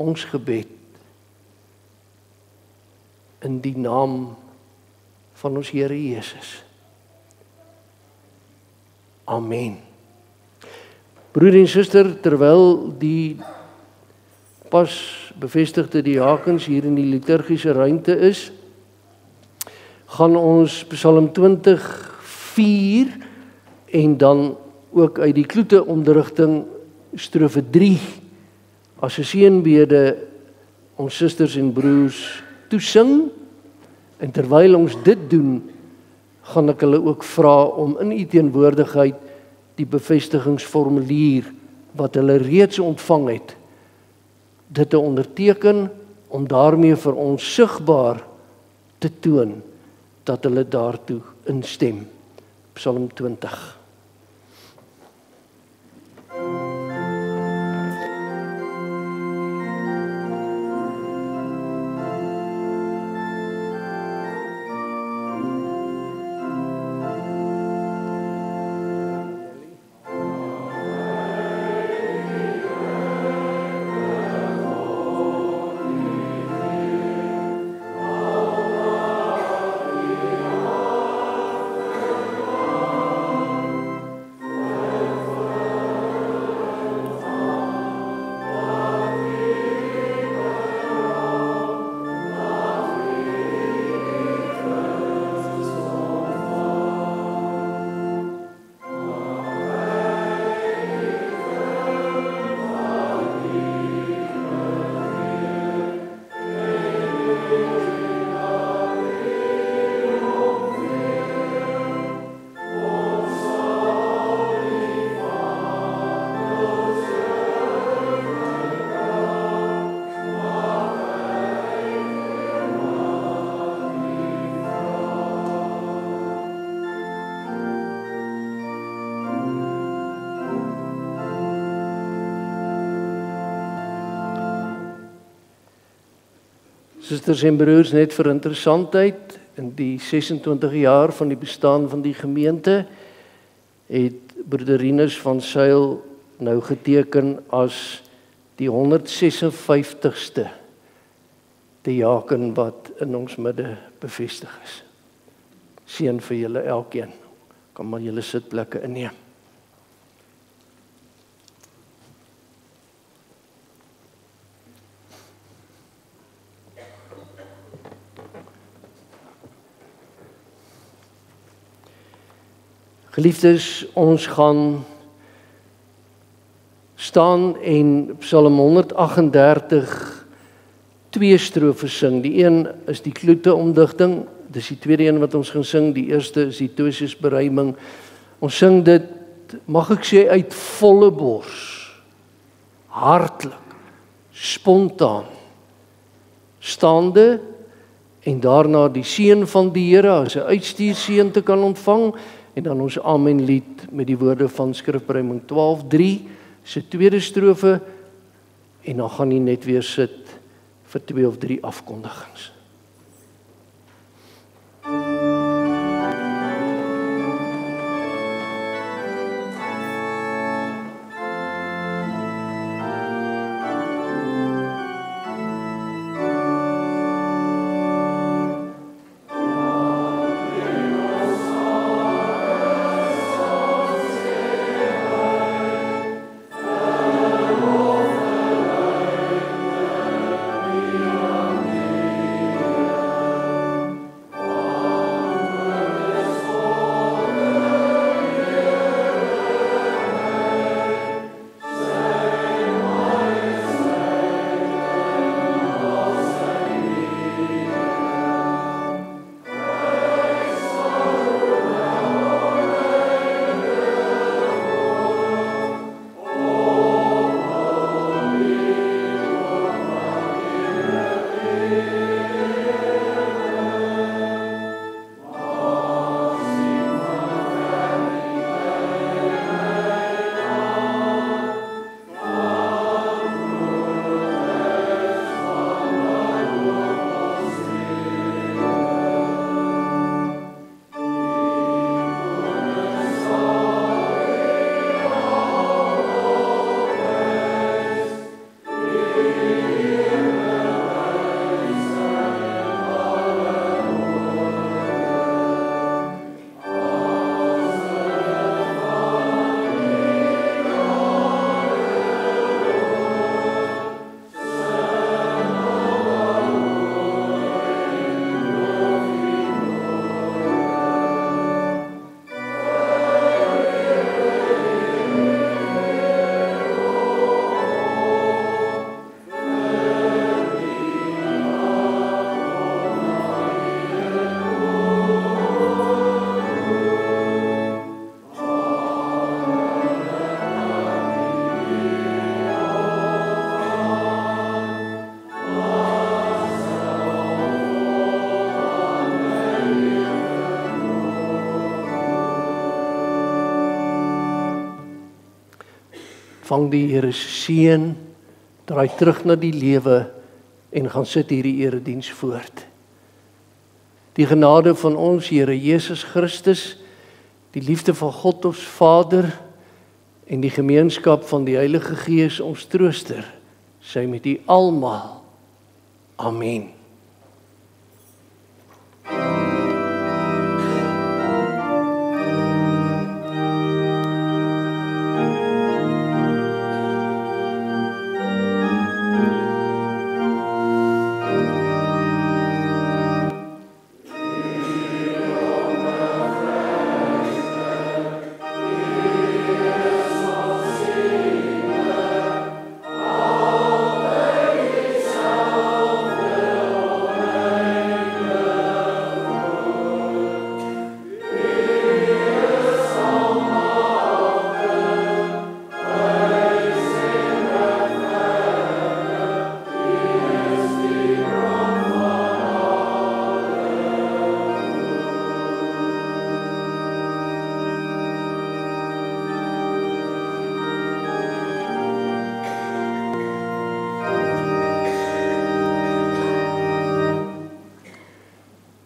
Ons gebed in die naam van ons Here Jesus. Amen. Broer en suster, terwyl die pas bevestigde diakens hier in die liturgiese ruimte is, gaan ons Psalm 20:4 en dan ook uit die kloete onderrigting strofe 3 as 'n seënbede ons susters en broers toesing. En terwyl ons dit doen, gaan ek hulle ook vra om in u teenwoordigheid die bevestigingsformulier wat hulle reeds ontvang het, dit te onderteken om daarmee vir ons sigbaar te toon dat hulle daartoe instem. Psalm 20. Susters en broers, net vir interessantheid, in die 26 jaar van die bestaan van die gemeente, het broeder Rinus van Sail nou geteken as die 156ste diaken wat in ons midde bevestig is. Seën vir julle elkeen. Kan maar julle sitplekke inneem. Geliefdes, ons gaan staan en Psalm 138 twee strofes sing. Die een is die kloete omdigting, dis die tweede een wat ons gaan sing, die eerste is die Tosius beruiming. Ons sing dit, mag ek sê, uit volle bors, hartlik, spontaan, staande en daarna die seën van die Here as 'n uitstuurseën te kan ontvang. En dan ons amen lied met die woorde van Skrifberuiming 12:3, se tweede strofe, en dan gaan jy net weer sit vir 2 of 3 afkondigings. Ontvang die Here se seën, draai terug na die lewe en gaan sit hierdie erediens voort. Die genade van ons Here Jesus Christus, die liefde van God ons Vader en die gemeenskap van die Heilige Gees ons trooster, sy met u almal. Amen.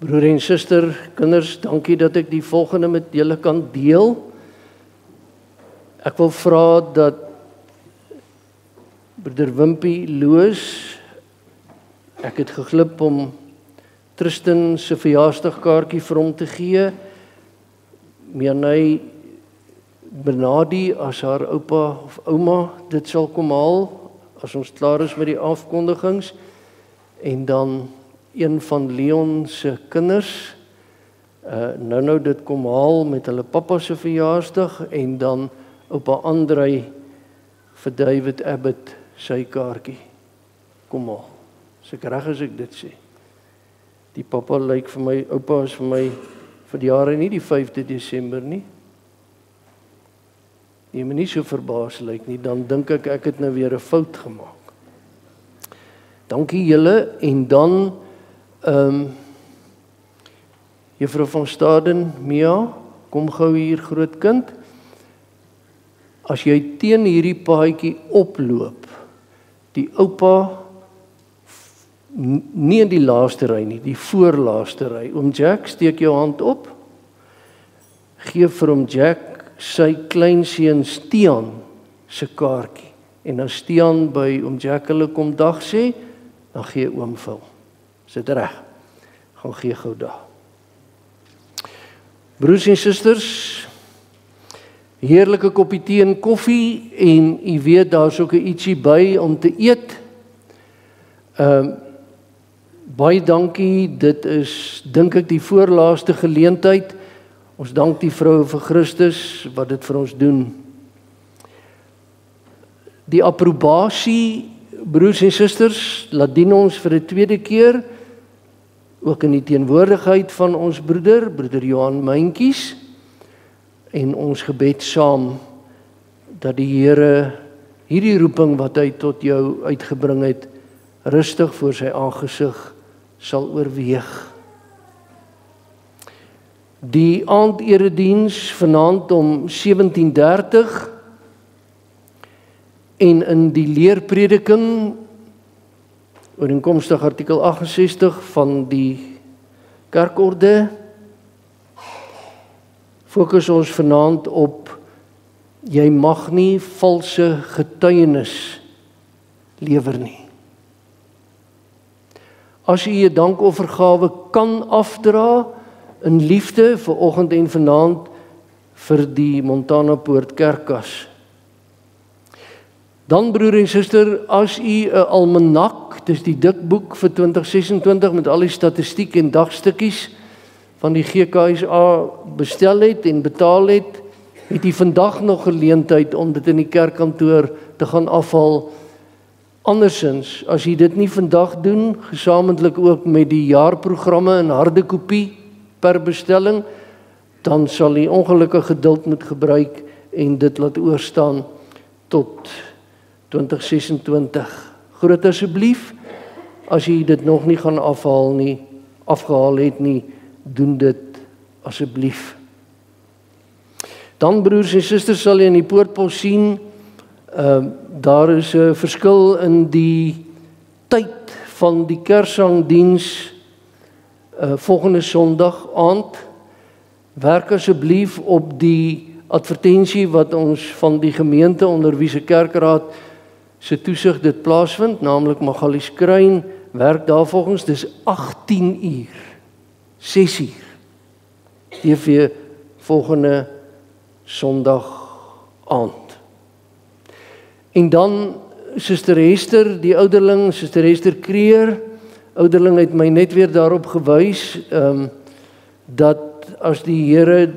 Broer en suster, kinders, dankie dat ek die volgende met julle kan deel. Ek wil vra dat broeder Wimpie Loos, ek het geglip om Tristan se verjaarsdagkaartjie vir hom te gee. Mianay Bernadi as haar oupa of ouma dit sal kom haal, as ons klaar is met die afkondigings, en dan een van Leon se kinders, nou dit kom haal met hulle pappa se verjaarsdag, en dan oupa Andrei vir David Abbott sy kaartjie kom haal. As ek reg as ek dit sê. Die pappa lyk vir my, oupa is vir my vir die jare nie die 5de Desember nie. Jy moet nie so verbaas lyk nie, dan dink ek het nou weer 'n fout gemaak. Dankie julle, en dan Juffrou van Staden, Mia, kom gou hier grootkind. As jy teen hierdie paadjie oploop, die oupa, nie in die laaste ry nie, die voorlaaste ry. Oom Jack, steek jou hand op. Gee vir oom Jack sy kleinseun Stian se kaartjie. En as Stian by oom Jack hulle kom dag sê, dan gee oom vir hom. Is dit reg? Gaan gee gou daar. Broers en susters, heerlike koppie tee en koffie, en u weet daar's ook 'n ietsie by om te eet. Baie dankie, dit is dink ek die voorlaaste geleentheid. Ons dank die Vrou vir Christus wat dit vir ons doen. Die approbasie, broers en susters, laat dien ons vir 'n tweede keer, ook in die teenwoordigheid van ons broeder Johan Myntjies, en ons gebed saam, dat die Here hierdie roeping wat hy tot jou uitgebring het, rustig voor sy aangesig sal oorweeg. Die aanderediens vanaand om 17:30, en in die leerprediking ooreenkomstig artikel 68 van die kerkorde fokus ons vanaand op jy mag nie valse getuienis lewer nie. As jy 'n dankoffergawe kan afdra in liefde vir oggend en vanaand vir die Montana Poort Kerkkas. Dan broer en suster, as u 'n almanak, dis die dik boek vir 2026 met al die statistiek en dagstukkies van die GKSA bestel het en betaal het, het u vandag nog geleentheid om dit in die kerkkantoor te gaan afhaal. Andersins, as jy dit nie vandag doen, gesamentlik ook met die jaarprogramme in harde kopie per bestelling, dan sal jy ongelukkig geduld moet gebruik en dit laat oorstaan tot 2026. Groot asseblief, as jy dit nog nie gaan afgehaal het nie, doen dit asseblief. Dan broers en susters, sal jy in die poortpos sien Daar is 'n verskil in die tyd van die Kersangdiens volgende Sondag aand. Werk asseblief op die advertensie wat ons van die gemeente onder wie se kerkraad se toesig dit plaasvind, naamlik Magalieskruin, werk daar volgens, dis 18 uur, 6 uur. TV volgende Sondag aand. En dan Suster Hester, die ouderling, Suster Hester Kreer, ouderling het my net weer daarop gewys, dat as die Here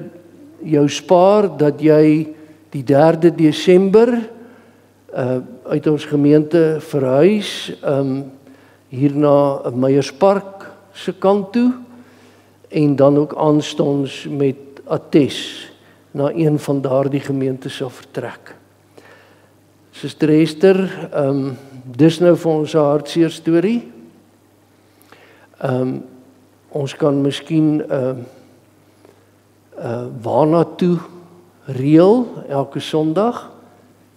jou spaar, dat jy die 3 Desember uit ons gemeente verhuis, hier na Meyerspark se kant toe, en dan ook aanstonds met Ates na een van daardie gemeentes sal vertrek. Suster Hester, dis nou vir ons 'n hartseer storie. Ons kan miskien waarna toe reël elke Sondag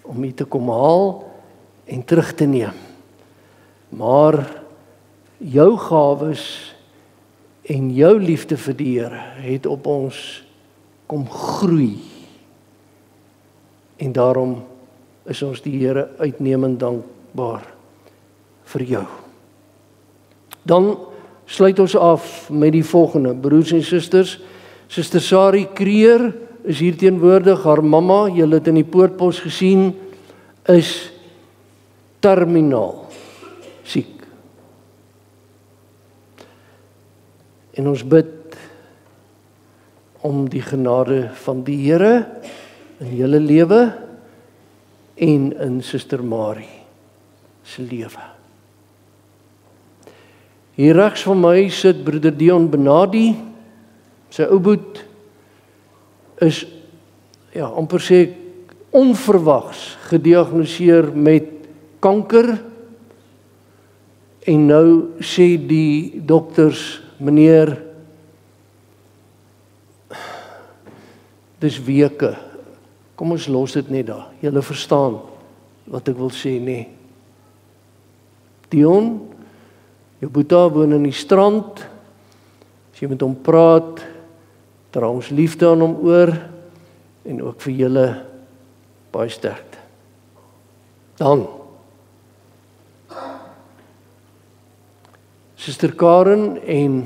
om u te kom haal en terug te neem. Maar jou gawes en jou liefde vir die Here het op ons kom groei. En daarom is ons die Here uitnemend dankbaar vir jou. Dan sluit ons af met die volgende, broers en susters. Suster Sari Kreer is hier teenwoordig, haar mamma, julle het in die poortpos gesien, is terminaal siek. En ons bid om die genade van die Here in julle lewe en in Suster Marie se lewe. Hier regs van my sit broeder Dion Benadi. Sy ouboet is amper sê onverwags gediagnoseer met kanker, en nou sê die dokters, meneer, dis weke, kom ons los dit net daar, julle verstaan wat ek wil sê, nee. Dion, jou boeta woon in die Strand, as jy met hom praat, dra ons liefde aan hom oor, en ook vir julle baie sterkte. Dan, Suster Karen en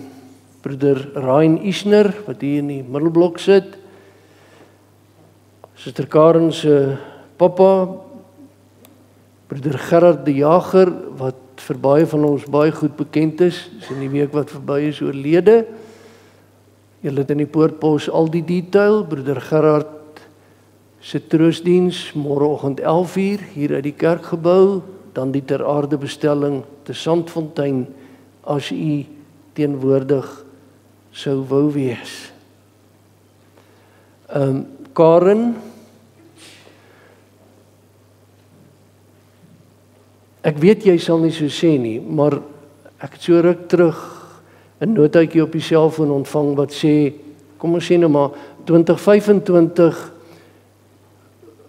broeder Ryan Isner, wat hier in die middelblok sit, Suster Karen se papa, broeder Gerard de Jager, wat vir baie van ons baie goed bekend is in die week wat verby is oorlede. Julle het in die poortpos al die detail, broeder Gerard se troostdiens, môreoggend 11 uur, hier uit die kerkgebou, dan die ter aarde bestelling te Sandfontein, as u teenwoordig sou wou wees. Karen, ek weet jy sal nie so sê nie, maar ek het so ruk terug 'n notaatjie op die selfoon ontvang wat sê, kom ons sê nou maar 2025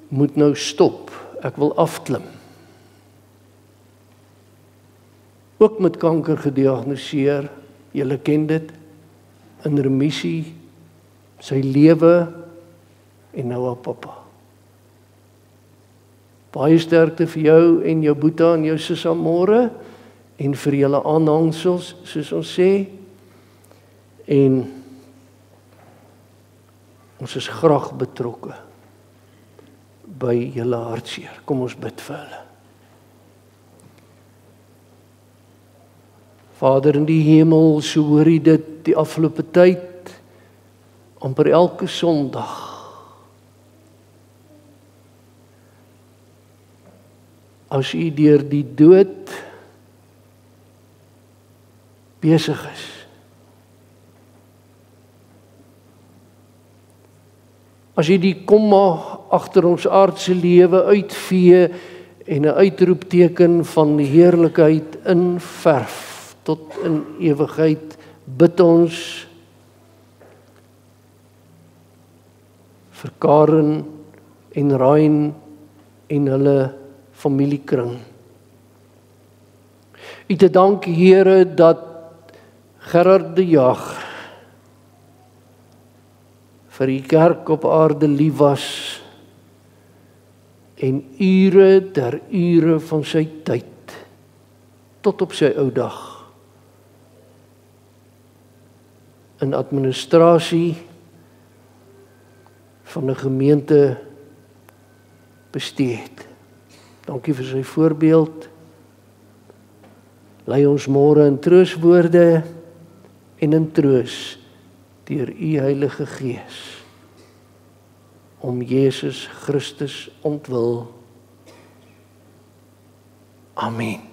moet nou stop. Ek wil afklim. Ook met kanker gediagnoseer, julle ken dit, in remissie, sy lewe en nou haar pappa. Baie sterkte vir jou en jou boeta en jou sussie môre en vir julle aanhangsels, soos ons sê. En ons is graag betrokke by julle hartseer. Kom ons bid vir hulle. Vader in die hemel, so hoor U dit die afgelope tyd, amper elke Sondag. As U deur die dood besig is. As U die komma agter ons aardse lewe uitvee en 'n uitroepteken van heerlikheid inverf tot in ewigheid, bid ons vir Karen en Ryan en hulle familiekring. U te dank, Here, dat Gerard de Jager vir die kerk op aarde lief was en ure ter ure van sy tyd tot op sy ou dag in administrasie van 'n gemeente bestee het. Dankie vir sy voorbeeld. Lei ons môre in troostwoorde en in troos deur u Heilige Gees om Jesus Christus ontwil. Amen.